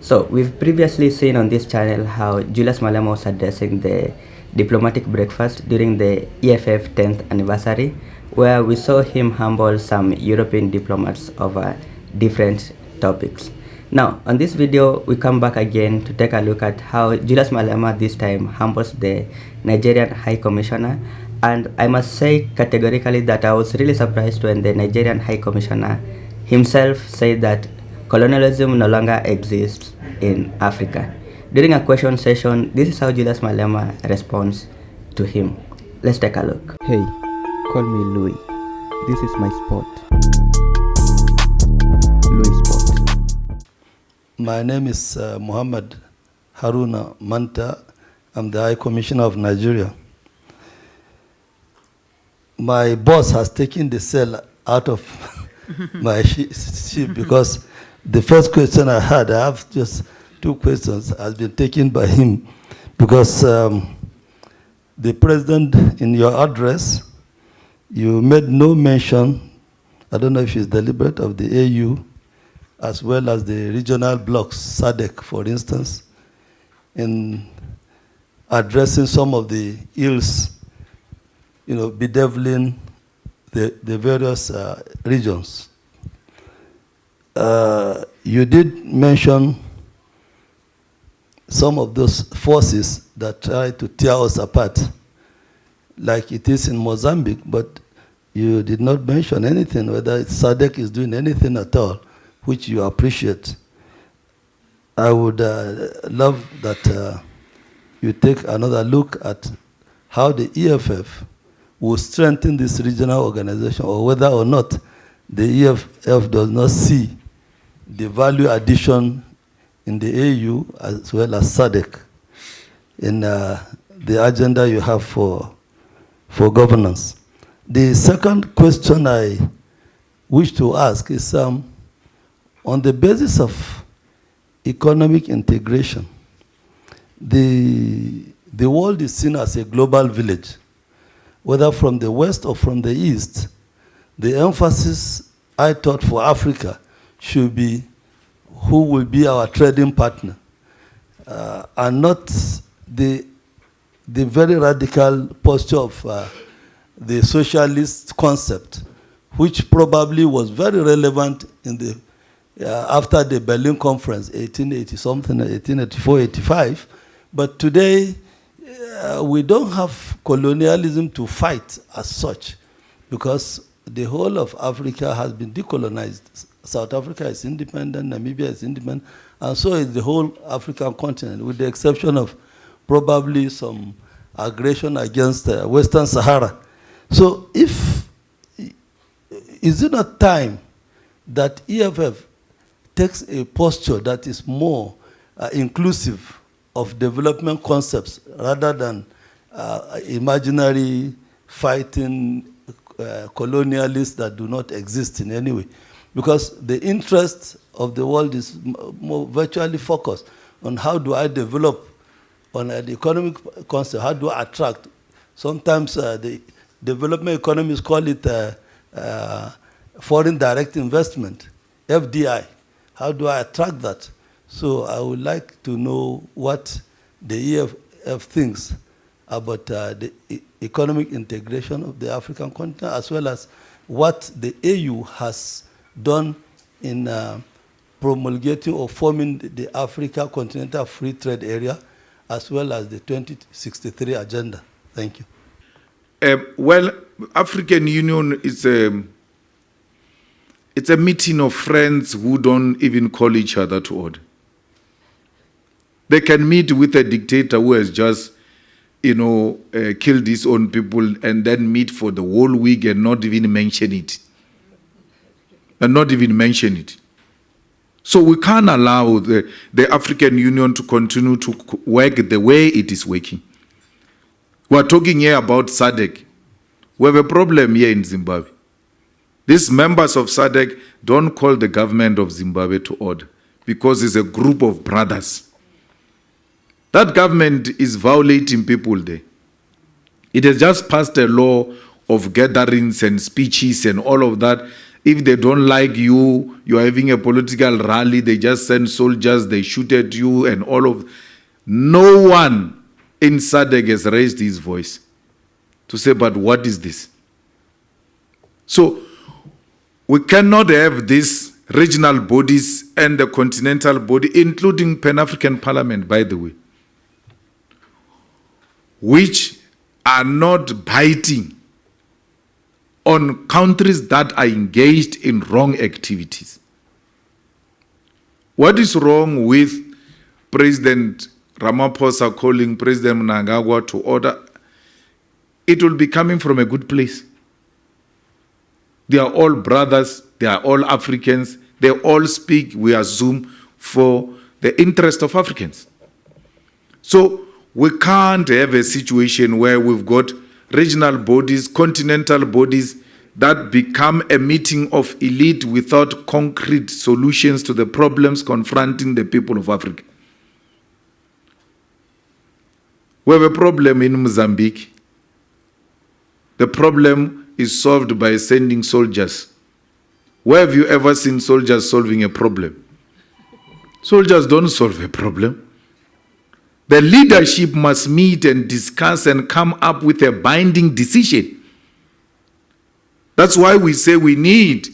So we've previously seen on this channel how Julius Malema was addressing the diplomatic breakfast during the EFF 10th anniversary, where we saw him humble some European diplomats over different topics. Now, on this video, we come back again to take a look at how Julius Malema this time humbles the Nigerian High Commissioner. And I must say categorically that I was really surprised when the Nigerian High Commissioner himself said that colonialism no longer exists in Africa. During a question session, this is how Julius Malema responds to him. Let's take a look. Hey, call me Louis. This is my spot. LuiSpot. My name is Muhammad Haruna Manta. I'm the High Commissioner of Nigeria. My boss has taken the cell out of my ship because the first question I had, I have just two questions, has been taken by him because the president, in your address, you made no mention, I don't know if it's deliberate, of the AU as well as the regional blocks, SADC, for instance, in addressing some of the ills, bedeviling the various regions. You did mention some of those forces that try to tear us apart, like it is in Mozambique, but you did not mention anything, whether SADC is doing anything at all, which you appreciate. I would love that you take another look at how the EFF will strengthen this regional organization, or whether or not the EFF does not see the value addition in the AU as well as SADC in the agenda you have for governance. The second question I wish to ask is on the basis of economic integration, the world is seen as a global village. Whether from the west or from the east, the emphasis I thought for Africa should be who will be our trading partner, and not the very radical posture of the socialist concept, which probably was very relevant in the after the Berlin Conference, 1880-something, 1884-85. But today, we don't have colonialism to fight as such, because the whole of Africa has been decolonized. South Africa is independent, Namibia is independent, and so is the whole African continent, with the exception of probably some aggression against Western Sahara. So is it not time that EFF takes a posture that is more inclusive of development concepts rather than imaginary fighting colonialists that do not exist in any way? Because the interest of the world is more virtually focused on how do I develop on the economic concept, how do I attract. Sometimes the development economists call it foreign direct investment, FDI. How do I attract that? So I would like to know what the EFF thinks about the economic integration of the African continent, as well as what the AU has done in promulgating or forming the Africa Continental Free Trade Area, as well as the 2063 agenda. Thank you. Well, African Union is it's a meeting of friends who don't even call each other to order. They can meet with a dictator who has just, killed his own people, and then meet for the whole week and not even mention it. So we can't allow the African Union to continue to work the way it is working. We're talking here about SADC. We have a problem here in Zimbabwe. These members of SADC don't call the government of Zimbabwe to order because it's a group of brothers. That government is violating people there. It has just passed a law of gatherings and speeches and all of that, If they don't like you, you're having a political rally, they just send soldiers, they shoot at you and all of. No one in SADC has raised his voice to say, but what is this? So we cannot have these regional bodies and the continental body, including Pan-African Parliament, by the way, which are not biting on countries that are engaged in wrong activities. What is wrong with President Ramaphosa calling President Mnangagwa to order? It will be coming from a good place. They are all brothers, they are all Africans, they all speak, we assume, for the interest of Africans. So we can't have a situation where we've got regional bodies, continental bodies that become a meeting of elite without concrete solutions to the problems confronting the people of Africa. We have a problem in Mozambique. The problem is solved by sending soldiers. Where have you ever seen soldiers solving a problem? Soldiers don't solve a problem. The leadership must meet and discuss and come up with a binding decision. That's why we say we need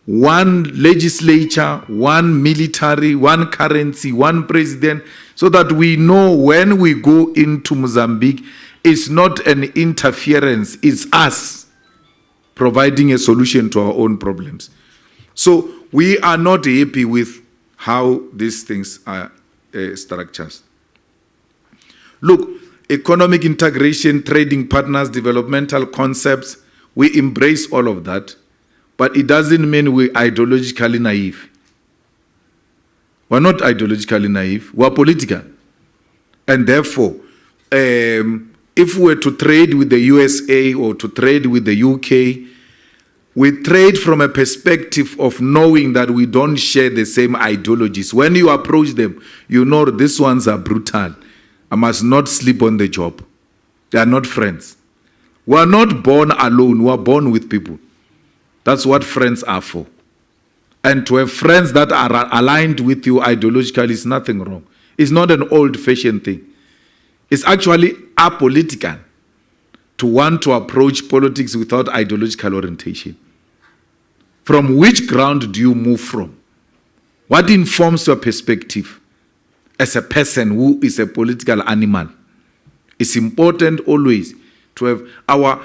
one legislature, one military, one currency, one president, so that we know when we go into Mozambique, it's not an interference, it's us providing a solution to our own problems. So we are not happy with how these things are structured. Look, economic integration, trading partners, developmental concepts, we embrace all of that, but it doesn't mean we're ideologically naive. We're not ideologically naive, we're political. And therefore, if we were to trade with the USA or to trade with the UK, we trade from a perspective of knowing that we don't share the same ideologies. When you approach them, you know these ones are brutal. I must not sleep on the job. They are not friends. We are not born alone. We are born with people. That's what friends are for. And to have friends that are aligned with you ideologically is nothing wrong. It's not an old-fashioned thing. It's actually apolitical to want to approach politics without ideological orientation. From which ground do you move from? What informs your perspective as a person who is a political animal? It's important always to have our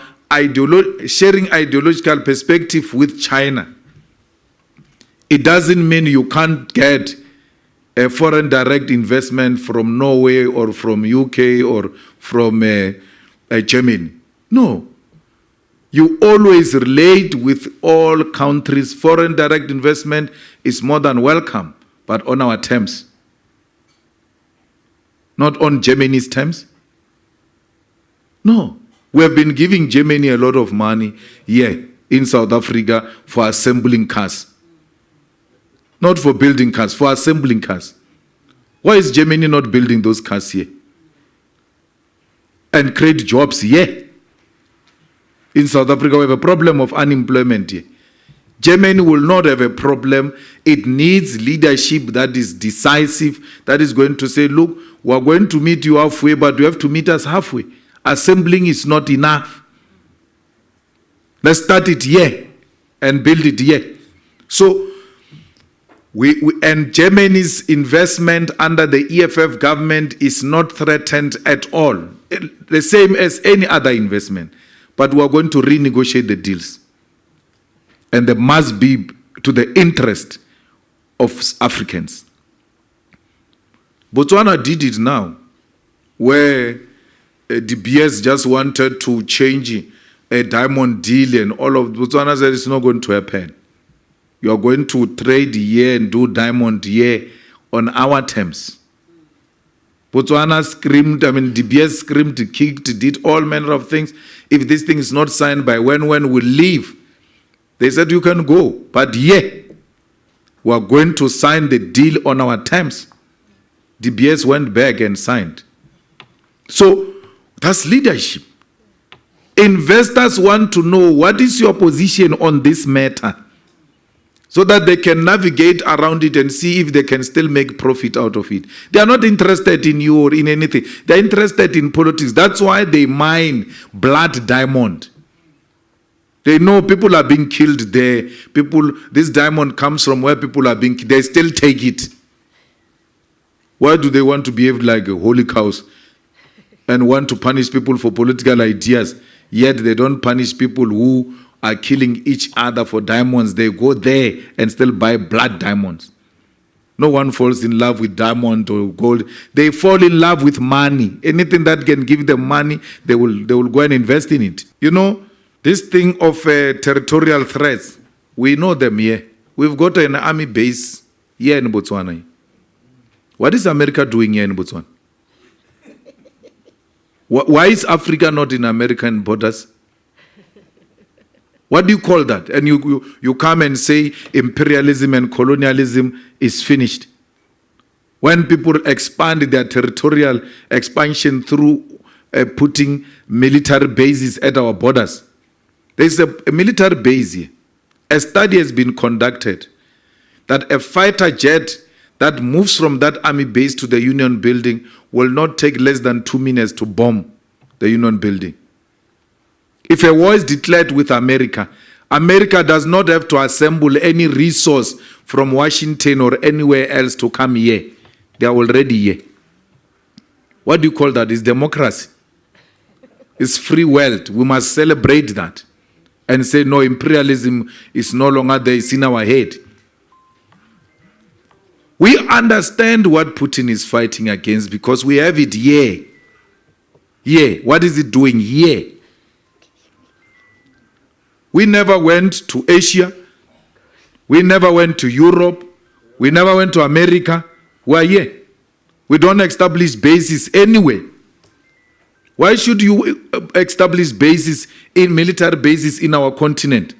sharing ideological perspective with China. It doesn't mean you can't get a foreign direct investment from Norway or from UK or from Germany. No. You always relate with all countries. Foreign direct investment is more than welcome, but on our terms. Not on Germany's terms. No. We have been giving Germany a lot of money here in South Africa for assembling cars. Not for building cars, for assembling cars. Why is Germany not building those cars here? And create jobs here? In South Africa, we have a problem of unemployment here. Germany will not have a problem. It needs leadership that is decisive, that is going to say, look, we're going to meet you halfway, but you have to meet us halfway. Assembling is not enough. Let's start it here and build it here. So, and Germany's investment under the EFF government is not threatened at all. The same as any other investment. But we are going to renegotiate the deals. And they must be to the interest of Africans. Botswana did it now, where the BS just wanted to change a diamond deal and all of Botswana said it's not going to happen. You are going to trade here and do diamond here on our terms. Botswana screamed, the BS screamed, kicked, did all manner of things. If this thing is not signed by when we leave, they said you can go. But yeah, we are going to sign the deal on our terms. The BS went back and signed. So that's leadership. Investors want to know what is your position on this matter. so that they can navigate around it and see if they can still make profit out of it. They are not interested in you or in anything. They're interested in politics. That's why they mine blood diamond. They know people are being killed there. This diamond comes from where people are being killed. They still take it. Why do they want to behave like a holy cows and want to punish people for political ideas, yet they don't punish people who are killing each other for diamonds? They go there and still buy blood diamonds. No one falls in love with diamond or gold. They fall in love with money. Anything that can give them money, they will go and invest in it. You know, this thing of territorial threats, we know them here. We've got an army base here in Botswana. What is America doing here in Botswana? Why is Africa not in American borders? What do you call that? And you come and say imperialism and colonialism is finished. When people expand their territorial expansion through putting military bases at our borders. There's a military base here. A study has been conducted that a fighter jet that moves from that army base to the Union building will not take less than 2 minutes to bomb the Union building. If a war is declared with America, America does not have to assemble any resource from Washington or anywhere else to come here. They are already here. What do you call that? It's democracy. It's free wealth. We must celebrate that and say, no, imperialism is no longer there. It's in our head. We understand what Putin is fighting against because we have it here. Here. What is it doing here? We never went to Asia. We never went to Europe. We never went to America. We are here. We don't establish bases anywhere. Why should you establish bases in military bases in our continent?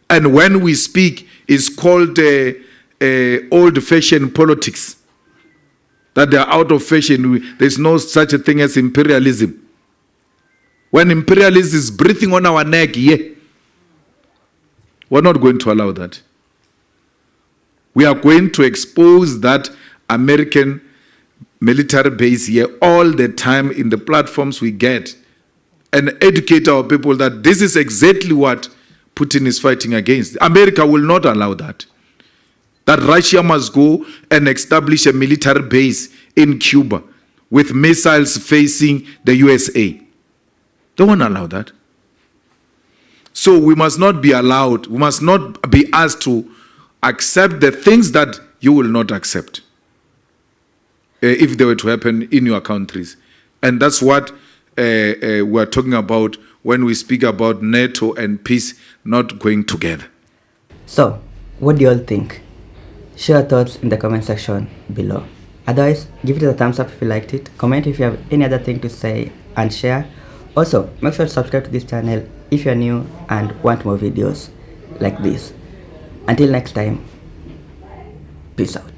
And when we speak, it's called old-fashioned politics. That they are out of fashion. There's no such a thing as imperialism. When imperialism is breathing on our neck, we're not going to allow that. We are going to expose that American military base here all the time in the platforms we get and educate our people that this is exactly what Putin is fighting against. America will not allow that. That Russia must go and establish a military base in Cuba with missiles facing the USA. They won't allow that. So we must not be allowed, we must not be asked to accept the things that you will not accept if they were to happen in your countries. And that's what we're talking about when we speak about NATO and peace not going together. So, what do you all think? Share your thoughts in the comment section below. Otherwise, give it a thumbs up if you liked it. Comment if you have any other thing to say and share. Also, make sure to subscribe to this channel if you're new and want more videos like this. Until next time, peace out.